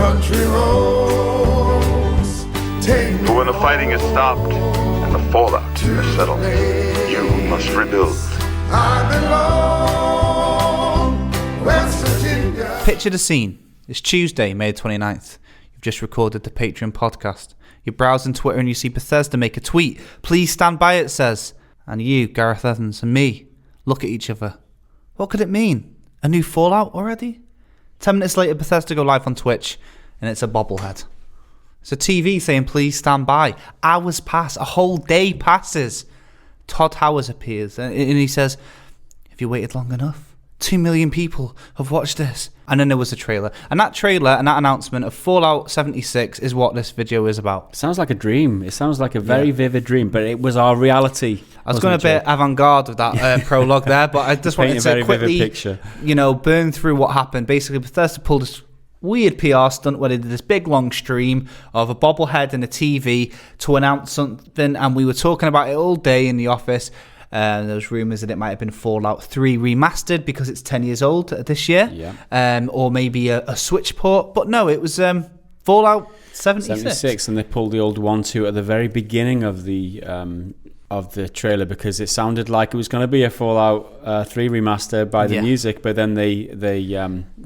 country roads take me. But when the fighting is stopped and the fallout is settled, you must rebuild. I belong West Virginia. Picture the scene. It's Tuesday, May 29th. You've just recorded the Patreon podcast. You're browsing Twitter and you see Bethesda make a tweet. Please stand by, it says. And you, Gareth Evans, and me look at each other. What could it mean? A new Fallout already? 10 minutes later, Bethesda go live on Twitch, and it's a bobblehead. It's a TV saying, please stand by. Hours pass. A whole day passes. Todd Howard appears, and he says, have you waited long enough? 2 million people have watched this. And then there was a trailer. And that trailer and that announcement of Fallout 76 is what this video is about. It sounds like a dream. It sounds like a very vivid dream, but it was our reality. I was going a bit avant-garde with that prologue there, but I just wanted to quickly, burn through what happened. Basically, Bethesda pulled this weird PR stunt where they did this big long stream of a bobblehead and a TV to announce something, and we were talking about it all day in the office. There was rumours that it might have been Fallout 3 remastered because it's 10 years old this year, or maybe a Switch port. But no, it was Fallout 76. And they pulled the old 1-2 at the very beginning of the trailer because it sounded like it was going to be a Fallout 3 remaster by the music, but then they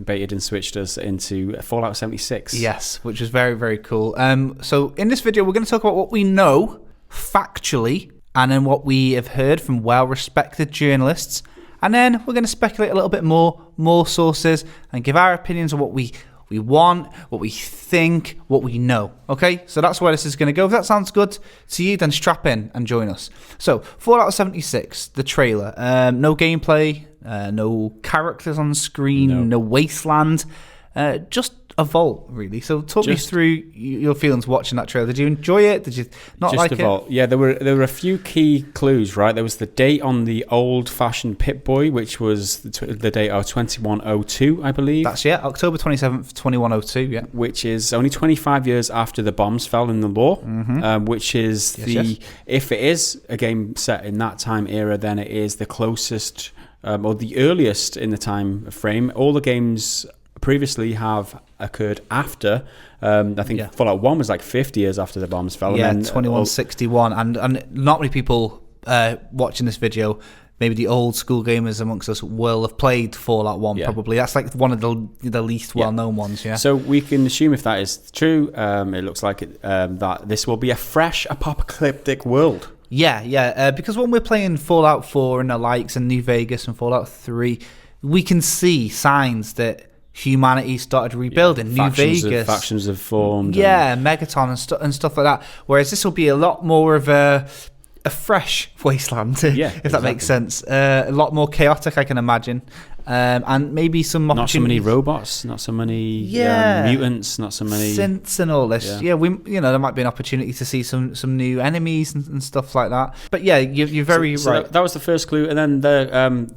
baited and switched us into Fallout 76. Yes, which was very, very cool. So in this video, we're going to talk about what we know factually, and then what we have heard from well-respected journalists. And then we're going to speculate a little bit more sources, and give our opinions on what we want, what we think, what we know. Okay? So that's where this is going to go. If that sounds good to you, then strap in and join us. So, Fallout 76, the trailer. No gameplay, no characters on screen, no wasteland. Just a vault, really. So talk me through your feelings watching that trailer. Did you enjoy it? Did you not like it? Just a vault. Yeah, there were a few key clues, right? There was the date on the old-fashioned Pip-Boy, which was the date of 2102, I believe. That's, October 27th, 2102, yeah. Which is only 25 years after the bombs fell in the law, which is if it is a game set in that time era, then it is the closest, or the earliest in the time frame. All the games previously have occurred after. I think Fallout 1 was like 50 years after the bombs fell. Yeah, 2161. And not many people watching this video, maybe the old school gamers amongst us, will have played Fallout 1 probably. That's like one of the least well-known ones, So we can assume if that is true, it looks like that this will be a fresh apocalyptic world. Because when we're playing Fallout 4 and the likes and New Vegas and Fallout 3, we can see signs that humanity started rebuilding. New Vegas, factions have formed. Megaton and stuff like that. Whereas this will be a lot more of a fresh wasteland, if that makes sense. A lot more chaotic, I can imagine. And maybe some opportunities. Not so many robots, not so many mutants, not so many synths and all this. There might be an opportunity to see some new enemies and stuff like that. But you're very right. That was the first clue, and then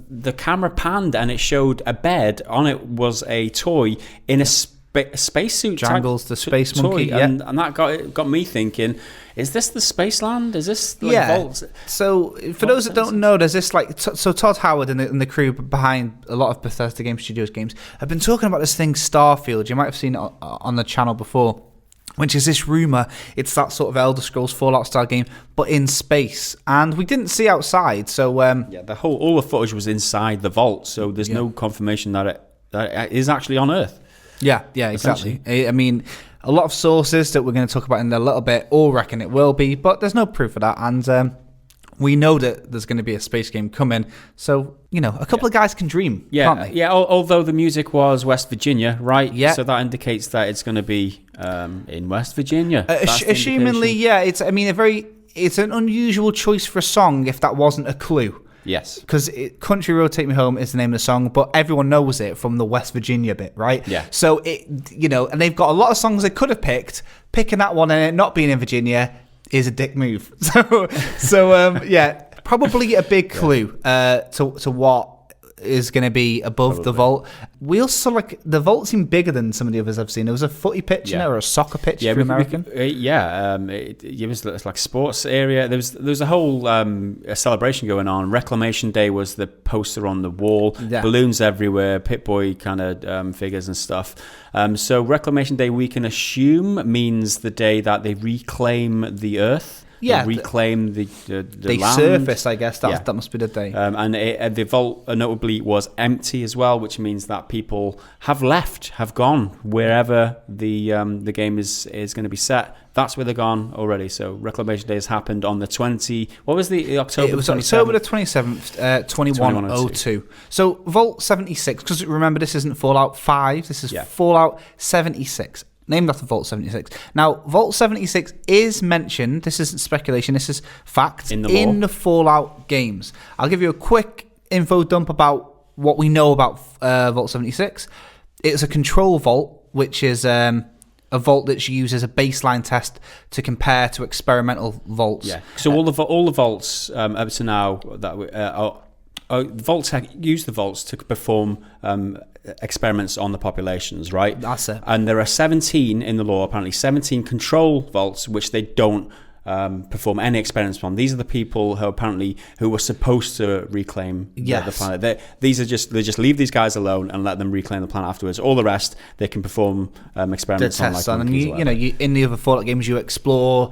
the camera panned and it showed a bed. On it was a toy in a spacesuit. Jangles, the space monkey, and that got me thinking: is this the Spaceland? Is this Vault? So for those that don't know, there's this so Todd Howard and the crew behind a lot of Bethesda Game Studios games have been talking about this thing Starfield. You might have seen it on the channel before, which is this rumor. It's that sort of Elder Scrolls Fallout style game, but in space. And we didn't see outside. So all the footage was inside the vault. So there's no confirmation that it is actually on Earth. Yeah, exactly. I mean, a lot of sources that we're going to talk about in a little bit all reckon it will be, but there's no proof of that. And we know that there's going to be a space game coming. So, a couple of guys can dream, can't they? Yeah, although the music was West Virginia, right? Yeah. So that indicates that it's going to be in West Virginia. Assumingly, it's an unusual choice for a song if that wasn't a clue. Yes. Because Country Road Take Me Home is the name of the song, but everyone knows it from the West Virginia bit, right? Yeah. So, and they've got a lot of songs they could have picked. Picking that one and it not being in Virginia is a dick move. So probably a big clue to what is going to be above the vault. We also the vault seemed bigger than some of the others I've seen. There was a footy pitch in there, or a soccer pitch for American. It was like sports area. There was a whole a celebration going on. Reclamation Day was the poster on the wall. Yeah. Balloons everywhere, Pip-Boy kind of figures and stuff. So Reclamation Day, we can assume, means the day that they reclaim the earth. Yeah, reclaim the they land. surface, I guess. That must be the day. And the vault notably was empty as well, which means that people have gone wherever the game is going to be set. That's where they're gone already. So Reclamation Day has happened on the 20. What was the October? It was 27th? October the 27th, 2102. So Vault 76, because remember this isn't Fallout 5. This is Fallout 76. Named after Vault 76. Now, Vault 76 is mentioned, this isn't speculation, this is fact, in the Fallout games. I'll give you a quick info dump about what we know about Vault 76. It's a control vault, which is a vault that's used as a baseline test to compare to experimental vaults. Yeah. So all the vaults up to now that vaults use the vaults to perform experiments on the populations, right? That's it. And there are 17 in the lore, apparently 17 control vaults, which they don't perform any experiments on. These are the people who were supposed to reclaim the planet. They just leave these guys alone and let them reclaim the planet afterwards. All the rest they can perform experiments on. And you in the other Fallout games you explore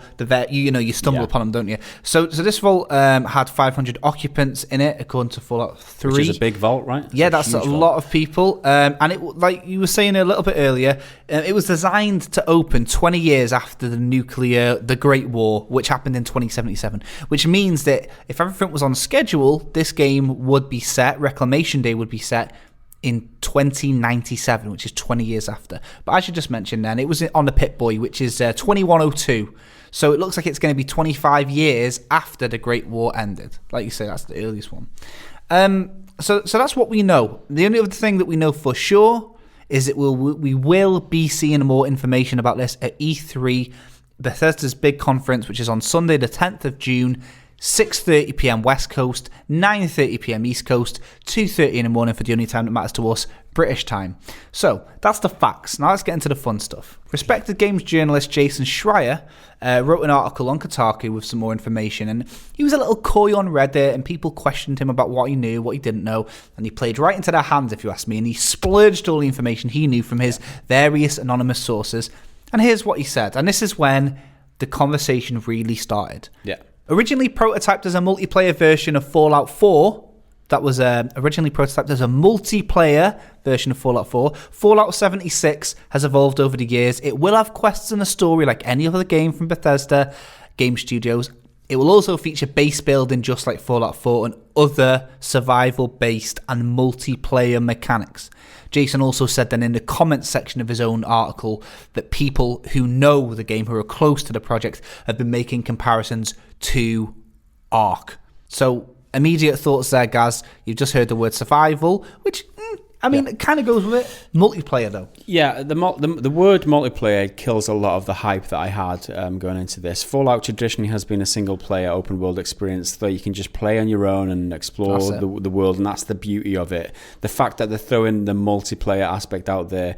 you stumble upon them, don't you? So this vault had 500 occupants in it, according to Fallout 3. Which is a big vault, right? Yeah, that's a lot of people. And it, like you were saying a little bit earlier, it was designed to open 20 years after the Great War, which happened in 2077, which means that if everything was on schedule, this game would be set, Reclamation Day would be set in 2097, which is 20 years after. But as you just mentioned then, it was on the Pip-Boy, which is 2102. So it looks like it's going to be 25 years after the Great War ended. Like you say, that's the earliest one. So that's what we know. The only other thing that we know for sure is that we will be seeing more information about this at E3, Bethesda's big conference, which is on Sunday the 10th of June, 6:30 p.m. West Coast, 9:30 p.m. East Coast, 2:30 in the morning for the only time that matters to us, British time. So that's the facts. Now let's get into the fun stuff. Respected games journalist Jason Schreier wrote an article on Kotaku with some more information, and he was a little coy on Reddit, and people questioned him about what he knew, what he didn't know, and he played right into their hands, if you ask me, and he splurged all the information he knew from his various anonymous sources. And here's what he said, and this is when the conversation really started. Yeah. Originally prototyped as a multiplayer version of Fallout 4, that was originally prototyped as a multiplayer version of Fallout 4. Fallout 76 has evolved over the years. It will have quests and a story like any other game from Bethesda Game Studios. It will also feature base building just like Fallout 4 and other survival-based and multiplayer mechanics. Jason also said then in the comments section of his own article that people who know the game, who are close to the project, have been making comparisons to Ark. So, immediate thoughts there, Gaz. You've just heard the word survival, which, it kind of goes with it. Multiplayer, though. Yeah, the word multiplayer kills a lot of the hype that I had going into this. Fallout traditionally has been a single-player open-world experience that you can just play on your own and explore the world, and that's the beauty of it. The fact that they're throwing the multiplayer aspect out there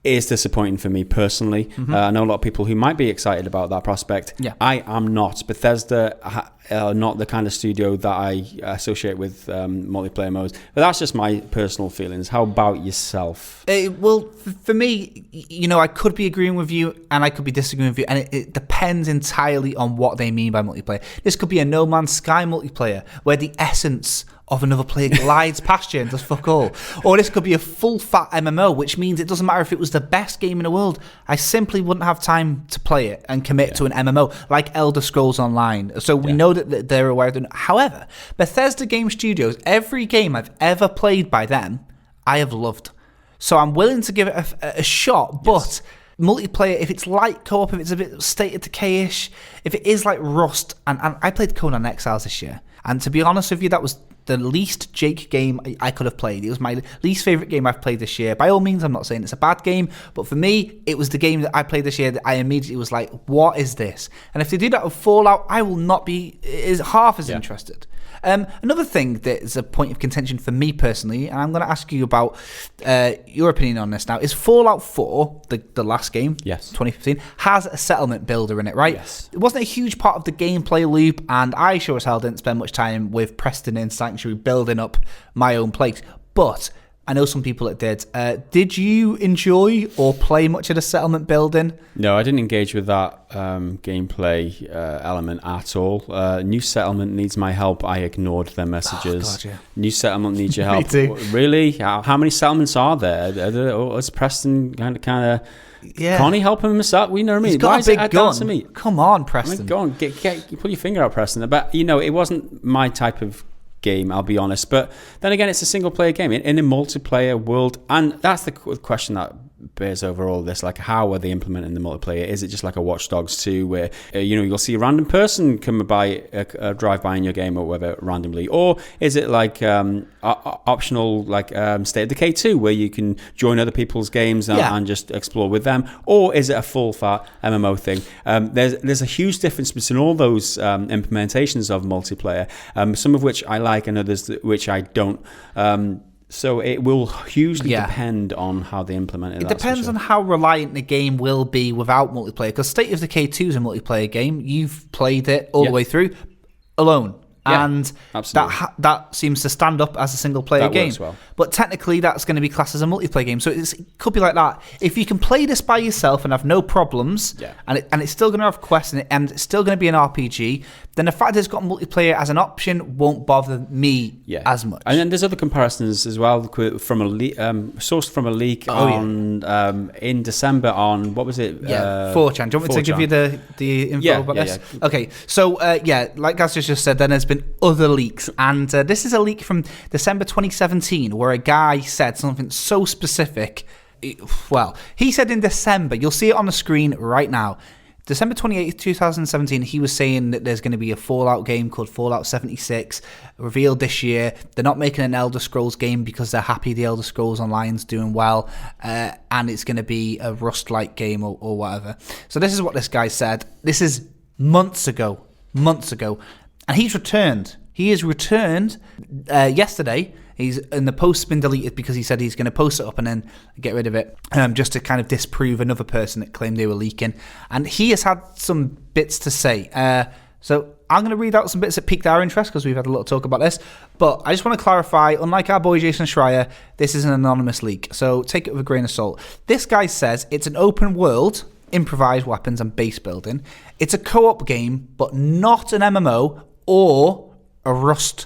is disappointing for me personally. I know a lot of people who might be excited about that prospect. Yeah. I am not. Bethesda are not the kind of studio that I associate with multiplayer modes. But that's just my personal feelings. How about yourself? Well, for me, I could be agreeing with you and I could be disagreeing with you, and it depends entirely on what they mean by multiplayer. This could be a No Man's Sky multiplayer where the essence of another player glides past you and does fuck all. Or this could be a full-fat MMO, which means it doesn't matter if it was the best game in the world. I simply wouldn't have time to play it and commit to an MMO, like Elder Scrolls Online. So we know that they're aware of it. However, Bethesda Game Studios, every game I've ever played by them, I have loved. So I'm willing to give it a shot, but multiplayer, if it's light co-op, if it's a bit State of Decay-ish, if it is like Rust, and I played Conan Exiles this year, and to be honest with you, that was the least Jake game I could have played. It was my least favourite game I've played this year. By all means, I'm not saying it's a bad game, but for me, it was the game that I played this year that I immediately was like, what is this? And if they do that with Fallout, I will not be half as interested. Another thing that is a point of contention for me personally, and I'm going to ask you about your opinion on this now, is Fallout 4, the last game, Yes. 2015, has a settlement builder in it, right? Yes. It wasn't a huge part of the gameplay loop, and I sure as hell didn't spend much time with Preston in Sanctuary building up my own place, but I know some people that did. Did you enjoy or play much of the settlement building? No, I didn't engage with that gameplay element at all. New settlement needs my help. I ignored their messages. God, yeah. New settlement needs your Me help. too. Really? How many settlements are there? Is Preston kind of? Yeah. Can't he help him out? We know what I mean. He's got Why a is it big down gun. to me? Come on, I mean, Preston. go on, pull your finger out, Preston. But it wasn't my type of game, I'll be honest. But then again, it's a single player game in a multiplayer world, and that's the question that bears over all this. Like, how are they implementing the multiplayer? Is it just like a Watch Dogs 2 where you'll see a random person come by, drive by in your game or whatever randomly, or is it like optional, like State of Decay 2 where you can join other people's games and just explore with them, or is it a full fat MMO thing? There's a huge difference between all those implementations of multiplayer, some of which I like and others which I don't. So it will hugely depend on how they implement it. It depends on how reliant the game will be without multiplayer. Because State of Decay 2 is a multiplayer game. You've played it all the way through alone. Yeah, and absolutely. that seems to stand up as a single-player game. Works well. But technically, that's going to be classed as a multiplayer game. So it could be like that. If you can play this by yourself and have no problems, and it's still going to have quests in it, and it's still going to be an RPG, then the fact that it's got multiplayer as an option won't bother me as much. And then there's other comparisons as well from sourced from a leak in December on, what was it? 4chan. Do you want me to give you the info about this? Yeah. Okay, so like Gaz just said, then there's been other leaks, and this is a leak from December 2017 where a guy said something so specific. Well, he said in December, you'll see it on the screen right now, December 28th, 2017, he was saying that there's going to be a Fallout game called Fallout 76 revealed this year. They're not making an Elder Scrolls game because they're happy the Elder Scrolls Online's doing well, and it's going to be a Rust-like game or whatever. So this is what this guy said. This is months ago, and he's returned. He is returned yesterday. And the post's been deleted because he said he's going to post it up and then get rid of it, just to kind of disprove another person that claimed they were leaking. And he has had some bits to say. So I'm going to read out some bits that piqued our interest because we've had a little talk about this. But I just want to clarify, unlike our boy Jason Schreier, this is an anonymous leak. So take it with a grain of salt. This guy says it's an open world, improvised weapons and base building. It's a co-op game, but not an MMO or a Rust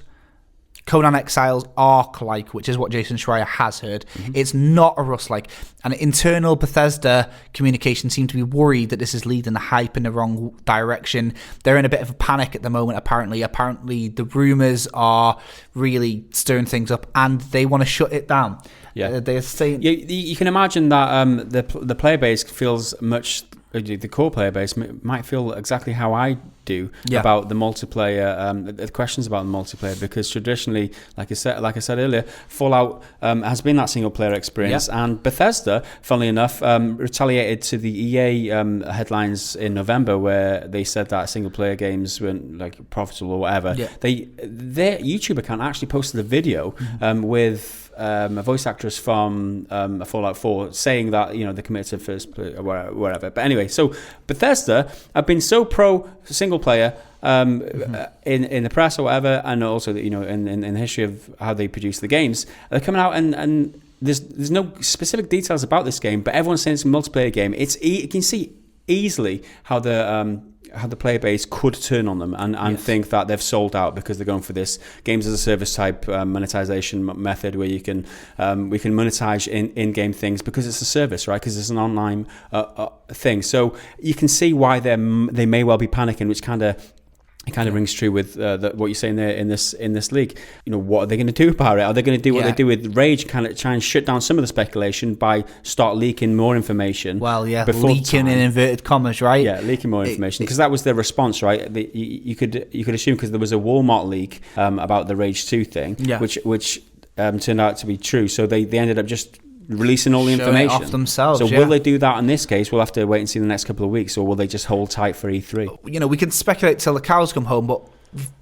Conan Exiles Ark-like, which is what Jason Schreier has heard. Mm-hmm. It's not a Rust-like. And internal Bethesda communication seem to be worried that this is leading the hype in the wrong direction. They're in a bit of a panic at the moment, apparently. Apparently, the rumours are really stirring things up, and they want to shut it down. Yeah, they're saying... You can imagine that the player base feels much... The core player base might feel exactly how I do about the multiplayer, the questions about the multiplayer, because traditionally, like I said earlier, Fallout has been that single player experience, and Bethesda, funnily enough, retaliated to the EA headlines in November where they said that single player games weren't like profitable or whatever. Yeah. Their YouTube account actually posted a video with a voice actress from Fallout 4 saying that they're committed to first play or wherever. But anyway, so Bethesda have been so pro single player in the press or whatever, and also in the history of how they produce the games. They're coming out and there's no specific details about this game, but everyone's saying it's a multiplayer game. You can see easily how the player base could turn on them and think that they've sold out because they're going for this games as a service type monetization method where we can monetize in-game things because it's a service, right? Because it's an online thing. So you can see why they may well be panicking, which kind of rings true with what you're saying there in this league. What are they going to do about it? Are they going to do what they do with Rage, kind of try and shut down some of the speculation by start leaking more information? Well, leaking in inverted commas, right? Yeah, leaking more information, because that was their response, right? You could assume, because there was a Walmart leak about the Rage 2 thing, which turned out to be true. So they ended up just releasing all the information off themselves. So will they do that in this case? We'll have to wait and see the next couple of weeks, or will they just hold tight for E3? We can speculate till the cows come home, but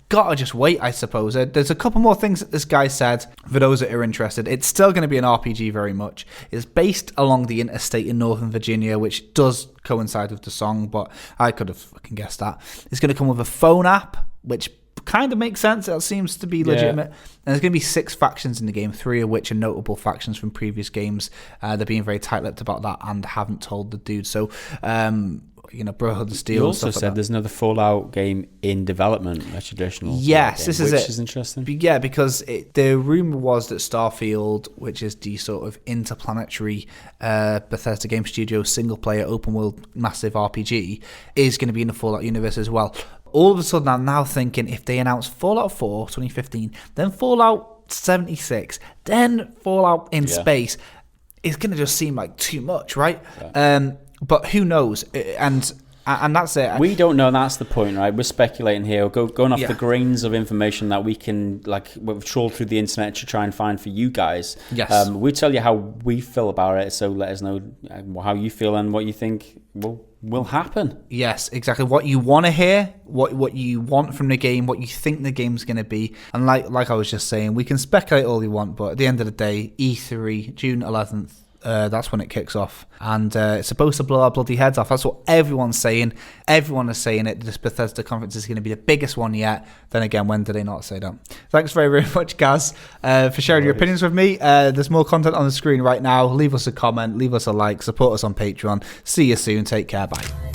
got to just wait, I suppose. There's a couple more things that this guy said for those that are interested. It's still going to be an RPG very much. It's based along the interstate in Northern Virginia, which does coincide with the song, but I could have fucking guessed that. It's going to come with a phone app, which kind of makes sense. That seems to be legitimate. And there's going to be 6 factions in the game, 3 of which are notable factions from previous games. They're being very tight-lipped about that and haven't told the dude. So, Brotherhood of Steel. You also said there's another Fallout game in development, a traditional. Yes, this is it. Which is interesting. Yeah, because the rumor was that Starfield, which is the sort of interplanetary Bethesda Game Studio single-player open-world massive RPG, is going to be in the Fallout universe as well. All of a sudden, I'm now thinking if they announce Fallout 4 2015, then Fallout 76, then Fallout in space, it's going to just seem like too much, right? Yeah. But who knows? And that's it. We don't know. That's the point, right? We're speculating here, going off the grains of information that we can, we've trawled through the internet to try and find for you guys. Yes. We tell you how we feel about it, so let us know how you feel and what you think will happen. Yes, exactly. What you want to hear, what you want from the game, what you think the game's going to be. And like I was just saying, we can speculate all we want, but at the end of the day, E3, June 11th, that's when it kicks off. And it's supposed to blow our bloody heads off. That's what everyone's saying. Everyone is saying it. This Bethesda conference is going to be the biggest one yet. Then again, when do they not say that? Thanks very, very much, Gaz, for sharing your opinions with me. There's more content on the screen right now. Leave us a comment. Leave us a like. Support us on Patreon. See you soon. Take care. Bye.